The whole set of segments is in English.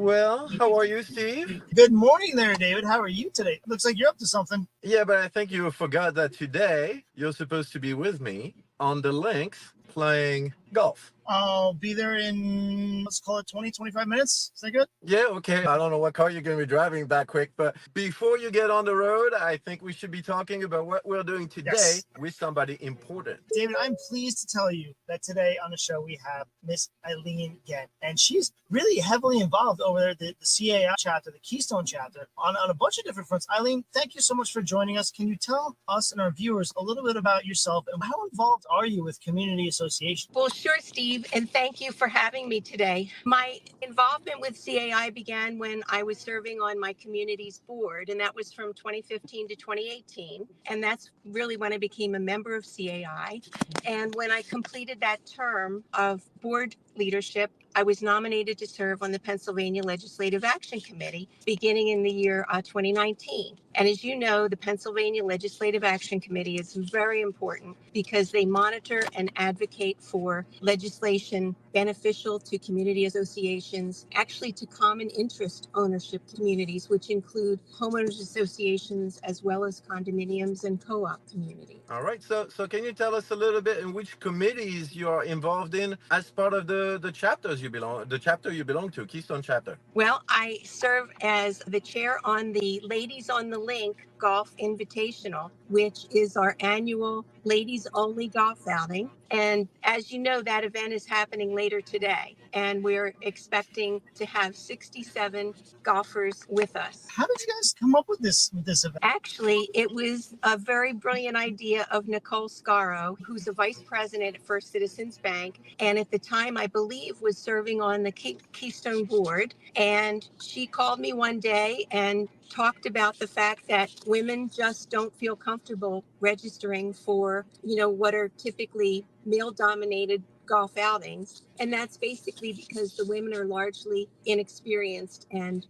Well, how are you, Steve? Good morning there, David. How are you today? Looks like you're up to something. Yeah, but I think you forgot that today you're supposed to be with me on the links playing golf. I'll be there in, let's call it 20, 25 minutes. Is that good? Yeah, okay. I don't know what car you're going to be driving that quick, but before you get on the road, I think we should be talking about what we're doing today with somebody important. David, I'm pleased to tell you that today on the show we have Miss Eileen Ghenn, and she's really heavily involved over there, the CAI chapter, the Keystone chapter, on a bunch of different fronts. Eileen, thank you so much for joining us. Can you tell us and our viewers a little bit about yourself and how involved are you with community association? Well, sure, Steve, and thank you for having me today. My involvement with CAI began when I was serving on my community's board, and that was from 2015 to 2018. And that's really when I became a member of CAI. And when I completed that term of board leadership, I was nominated to serve on the Pennsylvania Legislative Action Committee beginning in the year 2019. And as you know, the Pennsylvania Legislative Action Committee is very important because they monitor and advocate for legislation beneficial to community associations, actually to common interest ownership communities, which include homeowners associations as well as condominiums and co-op communities. All right. So can you tell us a little bit in which committees you are involved in as part of the chapters the chapter you belong to, Keystone chapter? Well, I serve as the chair on the Ladies on the Link Golf Invitational, which is our annual ladies only golf outing. And as you know, that event is happening later today, and we're expecting to have 67 golfers with us. How did you guys come up with this event? Actually, it was a very brilliant idea of Nicole Skaro, who's a vice president at First Citizens Bank, and at the time, I believe, was serving on the Keystone board. And she called me one day and talked about the fact that women just don't feel comfortable registering for, what are typically male-dominated golf outings. And that's basically because the women are largely inexperienced and,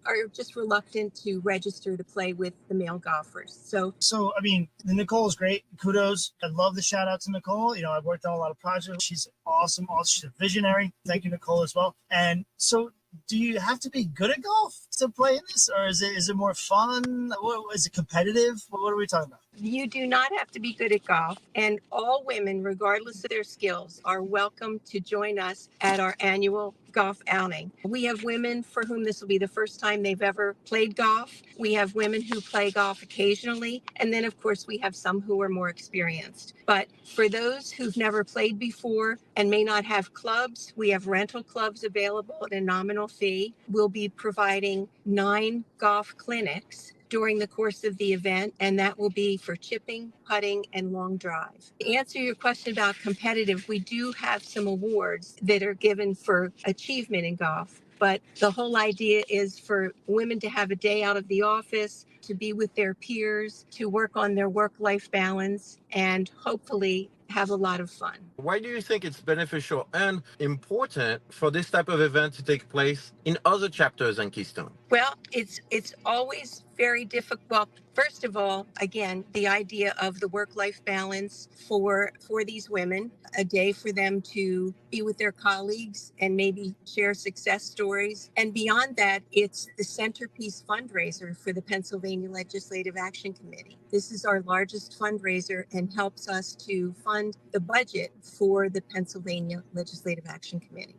are just reluctant to register to play with the male golfers. So, I mean, Nicole is great. Kudos. I love the shout out to Nicole. I've worked on a lot of projects. She's awesome. She's a visionary. Thank you, Nicole, as well. And so, do you have to be good at golf to play in this, or is it more fun? Is it competitive? What are we talking about? You do not have to be good at golf, and all women, regardless of their skills, are welcome to join us at our annual golf outing. We have women for whom this will be the first time they've ever played golf. We have women who play golf occasionally, and then of course we have some who are more experienced. But for those who've never played before and may not have clubs, we have rental clubs available at a nominal fee. We'll be providing 9 golf clinics during the course of the event, and that will be for chipping, putting, and long drive. To answer your question about competitive, we do have some awards that are given for achievement in golf, but the whole idea is for women to have a day out of the office, to be with their peers, to work on their work-life balance, and hopefully have a lot of fun. Why do you think it's beneficial and important for this type of event to take place in other chapters in Keystone? Well, it's always very difficult. Well, first of all, again, the idea of the work-life balance for these women, a day for them to be with their colleagues and maybe share success stories. And beyond that, it's the centerpiece fundraiser for the Pennsylvania Legislative Action Committee. This is our largest fundraiser and helps us to fund the budget for the Pennsylvania Legislative Action Committee.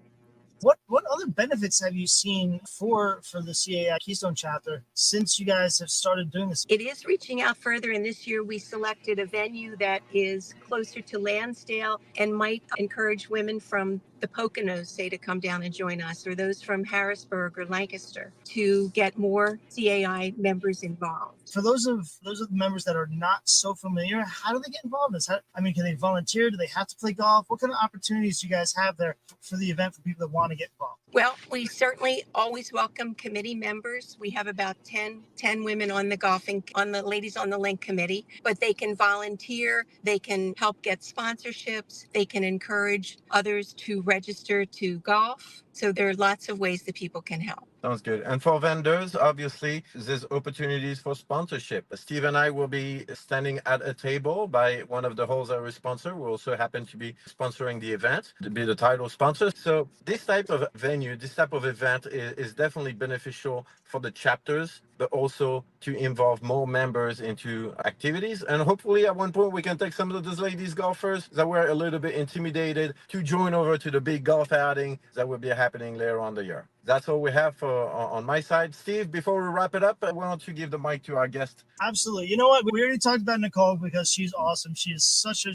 What other benefits have you seen for the CAI Keystone chapter since you guys have started doing this? It is reaching out further, and this year we selected a venue that is closer to Lansdale and might encourage women from the Poconos, say, to come down and join us, or those from Harrisburg or Lancaster, to get more CAI members involved. For those of the members that are not so familiar, how do they get involved in this? Can they volunteer? Do they have to play golf? What kind of opportunities do you guys have there for the event for people that want to get involved? Well, we certainly always welcome committee members. We have about 10 women on the Ladies on the Link committee, but they can volunteer. They can help get sponsorships. They can encourage others to register to golf. So there are lots of ways that people can help. Sounds good. And for vendors, obviously, there's opportunities for sponsorship. Steve and I will be standing at a table by one of the halls that we sponsor. We also happen to be sponsoring the event, to be the title sponsor. So this type of venue, this type of event is definitely beneficial for the chapters, but also to involve more members into activities. And hopefully at one point we can take some of those ladies golfers that were a little bit intimidated to join over to the big golf outing that will be happening later on the year. That's all we have for on my side. Steve, before we wrap it up, I want to give the mic to our guest. Absolutely. You know what? We already talked about Nicole because she's awesome. She is such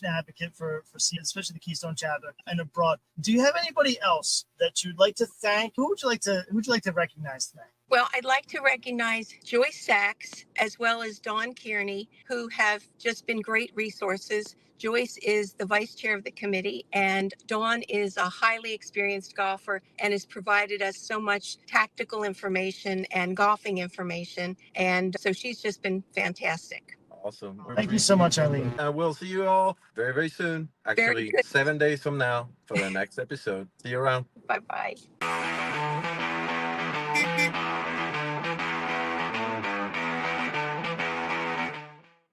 an advocate for especially the Keystone chapter and abroad. Do you have anybody else that you'd like to thank? Who would you like to recognize today? Well, I'd like to recognize Joyce Sachs as well as Dawn Kearney, who have just been great resources. Joyce is the vice chair of the committee, and Dawn is a highly experienced golfer and has provided us so much tactical information and golfing information. And so she's just been fantastic. Awesome. Thank you so much, Eileen. We'll see you all very, very soon. Actually, 7 days from now for the next episode. See you around. Bye-bye.